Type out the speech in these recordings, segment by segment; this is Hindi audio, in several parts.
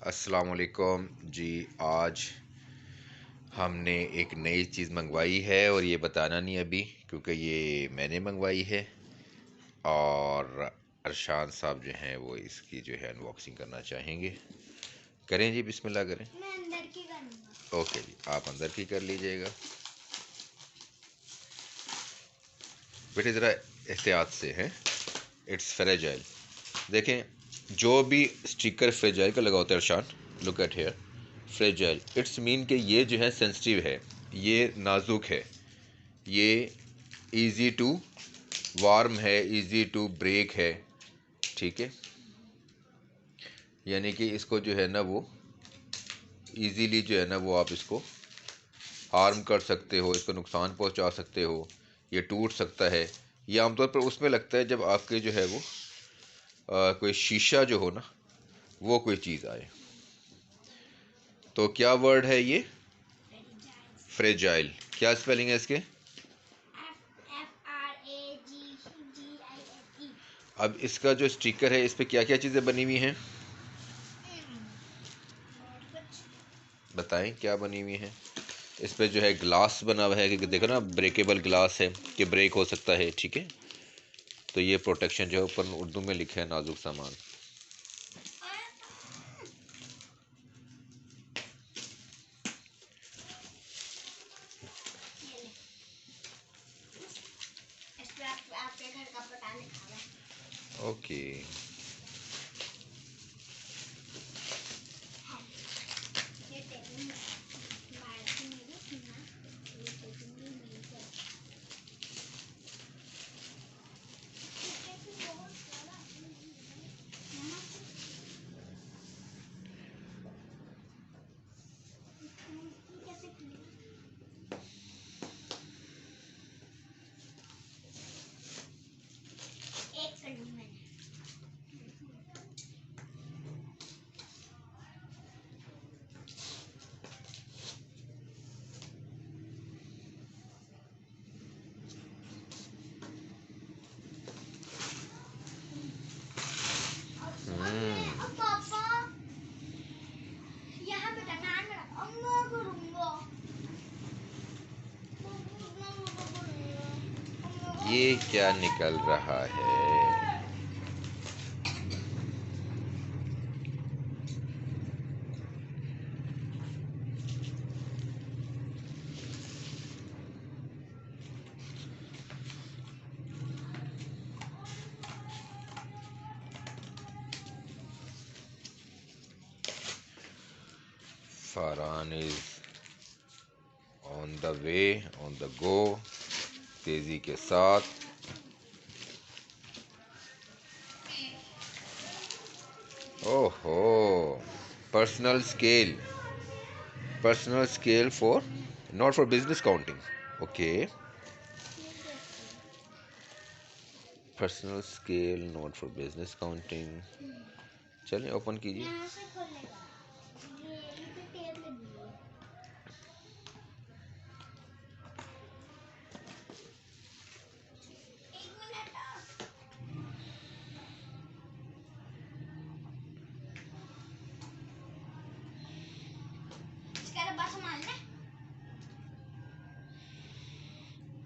अस्सलाम वालेकुम जी। आज हमने एक नई चीज़ मंगवाई है और ये बताना नहीं अभी, क्योंकि ये मैंने मंगवाई है और अरशान साहब जो हैं वो इसकी जो है अनबॉक्सिंग करना चाहेंगे। करें जी, बिस्मिल्लाह करें। मैं अंदर की करूँगा। ओके जी, आप अंदर की कर लीजिएगा। बेटे ज़रा एहतियात से हैं, इट्स फ्रेजाइल। देखें, जो भी स्टिकर फ्रेजाइल का लगा होता है Arshan, look at here, fragile it's mean कि ये जो है सेंसिटिव है, ये नाजुक है, ये इजी टू वार्म है, इजी टू ब्रेक है। ठीक है, यानी कि इसको जो है ना वो इजीली जो है ना वो आप इसको हार्म कर सकते हो, इसको नुकसान पहुंचा सकते हो, ये टूट सकता है। ये आमतौर पर उसमें लगता है जब आपके जो है वो कोई शीशा जो हो ना, वो कोई चीज़ आए। तो क्या वर्ड है ये? फ्रेजाइल। क्या स्पेलिंग है इसके? FRAGGILE। अब इसका जो स्टिकर है इस पे क्या क्या चीज़ें बनी हुई हैं, बताएं क्या बनी हुई हैं। इस पे जो है ग्लास बना हुआ है, क्योंकि देखो ना ब्रेकेबल ग्लास है कि ब्रेक हो सकता है। ठीक है, तो ये प्रोटेक्शन जो है ऊपर उर्दू में लिखा है नाजुक सामान। आपके घर का पता लिखा हुआ है। ओके, ये टेपिंग भारत की मेरी थी ना, ये टेपिंग भी मेरी है। ये टेपिंग बहुत ज़्यादा मम्मा ये कैसे खुलेगा? एक कर ली मैंने। अब पापा यहाँ पे टनान में रखा, अब मैं करूँगा। ये क्या निकल रहा है? Farhan is on the way, on the go, तेजी के साथ। ओहो, personal scale, personal scale for, not for business counting. Okay, personal scale not for business counting. चलिए ओपन कीजिए। यहाँ से खोलेगा। ये पे टेप लगी है। एक मिनट। इसका डब्बा संभालना।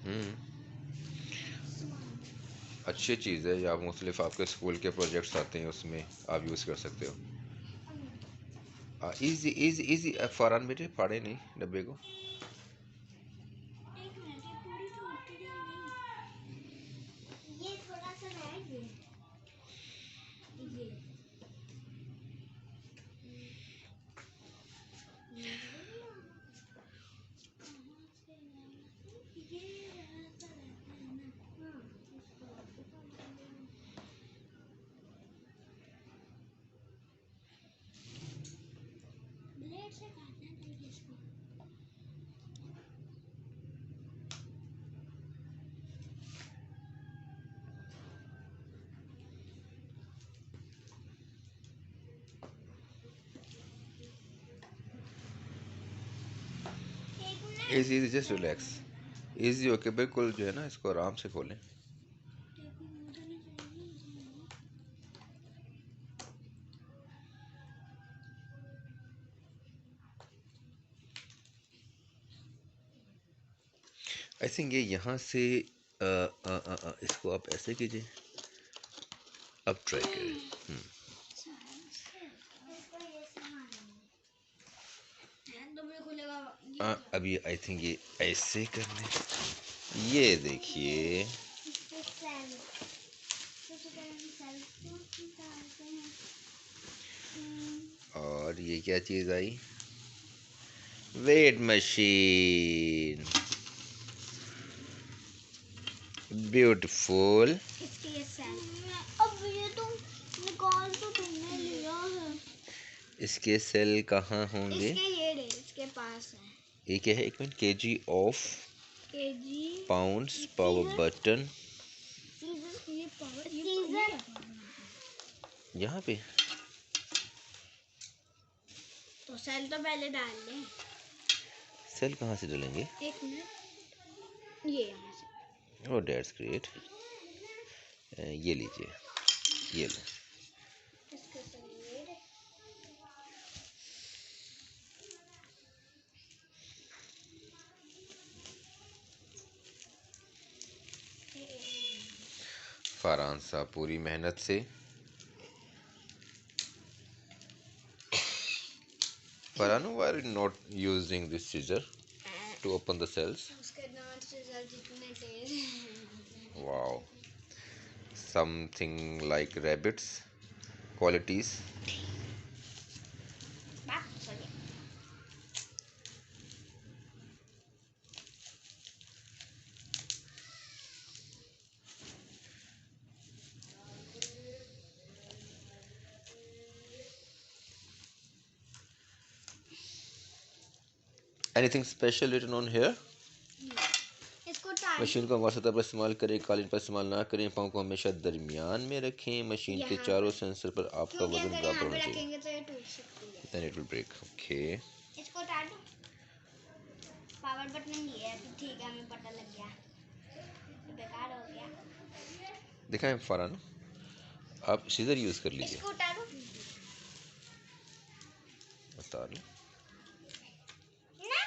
हम्म, अच्छी चीज़ है। या मुख्तलिफ आपके स्कूल के प्रोजेक्ट्स आते हैं, उसमें आप यूज़ कर सकते हो। इजी इजी इजी, फौरन बेटे फाड़े नहीं डब्बे को। एक मिनट, ये पूरी टूट नहीं। ये थोड़ा सा रह गया। ये ये ऐसा रहता है ना। हाँ, इसको वापस ऑन कर देना। ब्लेड से काटना चाहिए इसको। एक minute. Easy easy, just relax. Easy okay, बिल्कुल जो है ना इसको आराम से खोलें। टेपिंग हो जानी चाहिए इसी में। आई थिंक ये यहाँ से इसको आप ऐसे कीजिए, अब ट्राई करें। इसको ये तो भी खुलेगा अभी आई थिंक ये ऐसे करने, ये देखिए। इसके सेल सबसे पहले हम सेल को निकालते हैं। और ये क्या चीज़ आई? Weight machine. ब्यूटीफुल। इसके ये सेल अब ये तो निकाल तो तुमने लिया है। इसके सेल कहाँ होंगे? इसके ये रे इसके पास है। ये क्या है? एक minute. KG of KG pounds power button ये पावर सीजर यहाँ पे। तो सेल तो पहले डाल लें। सेल कहाँ से डालेंगे? एक मिनट ये यहाँ से। Oh that's great. ये लीजिए, ये लो। इसके सेल ये रे। फरहान साहब पूरी मेहनत से। Farhan, why are you not using this scissor to open the cells? उसके दांत से जल जितने तेज हैं। Wow, something like rabbits qualities. बात सुनिए। Anything special written on here? इसको टाइट मशीन को हमारे सतह पर इस्तेमाल करें, कालीन पर इस्तेमाल ना करें। पाँव को हमेशा दरमियान में रखें। मशीन के यहाँ चारों सेंसर पर आपका क्योंकि वजन अगर बराबर यहाँ होना पे चाहिए। रखेंगे तो ये टूट सकती है। Then it will break. Okay. इसको टाइट पावर बटन ये है तो ठीक है हमें पता लग गया। ये बेकार हो गया। दिखाएं फरहान, आप सीजर यूज कर लीजिए। इसको टाइट बता लो। ना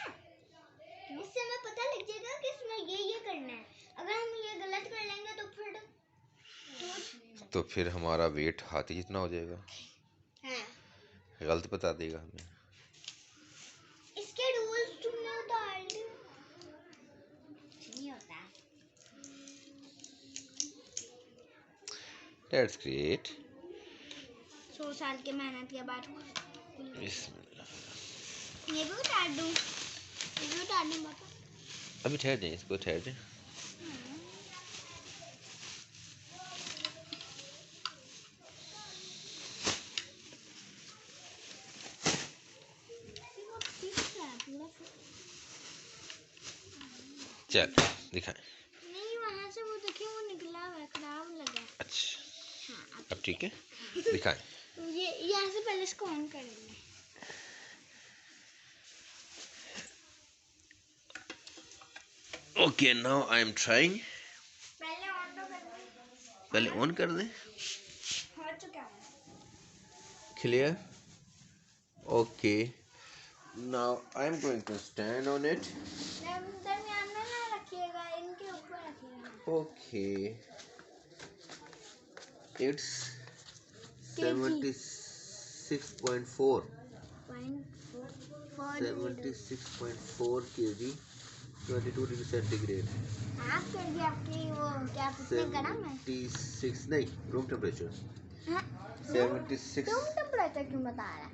इससे हमें पता लग जाएगा कि इसमें ये करना है। अगर हम ये गलत कर लेंगे तो फिर हमारा वेट हाथी जितना हो जाएगा। हाँ। गलत बता देगा हमें। इसके रूल्स तुमने उतार लिए। नहीं होता। That's great. 100 साल की मेहनत के बाद बिस्मिल्लाह। ये भी उतार दूं। ये भी उतार दूं पापा। अभी ठहर जाए, इसको ठहर जाए। चल दिखाएं। नहीं वहाँ से वो देखिए वो निकला हुआ है, खराब लगा। अच्छा हाँ अब ठीक है, दिखाएं। ये यहाँ से पहले इसको ऑन कर लेंगे। Okay now I am trying. पहले ऑन तो कर दें। पहले ऑन कर दें। हो चुका है। Clear. Okay now I am going to stand on it. दरमियान में ना रखिएगा, इनके ऊपर रखिएगा। Okay it's 76.4 76.4 kg 22 degree centigrade. आप कर दिया आपकी वो क्या कितने गरम है? 76 नहीं, रूम टेम्परेचर। हाँ? 76 रूम टेम्परेचर क्यों बता रहा है?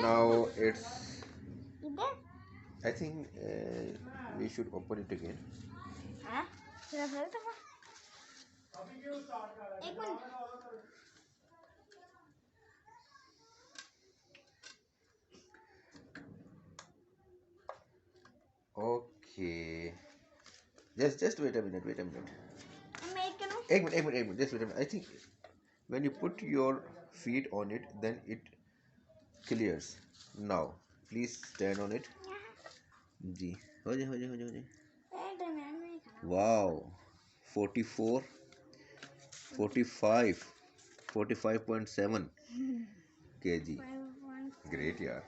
नाउ इट्स इधर I think we should open it again. हाँ? सिर्फ एक दफा। एक minute. Okay. Just wait a minute. Wait a minute. मैं एक करूँ? एक minute. Just wait a minute. I think when you put your feet on it, then it clears. Now, please stand on it. जी. हो जाए. दरमियान में ही खड़ा। Wow. 44, 45, 45.7 kg. Great यार.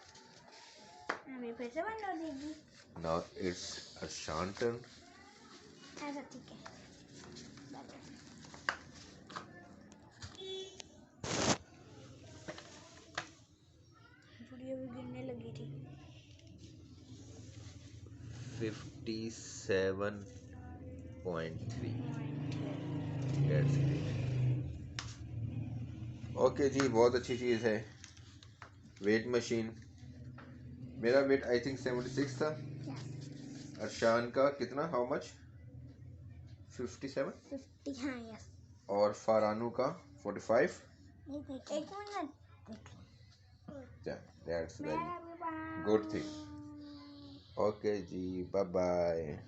अभी फिर से बंद हो जाएगी। Now it's a Shantan ऐसा ठीक है। वीडियो भी गिरने लगी थी। 57.3। That's great. ओके जी, बहुत अच्छी चीज़ है वेट मशीन। मेरा वेट आई थिंक 76 था। अरशान का कितना, हाउ मच? 57। 50, हाँ यस। और फारानू का 45। एक minute. That's very good thing. Okay जी, बाय बाय।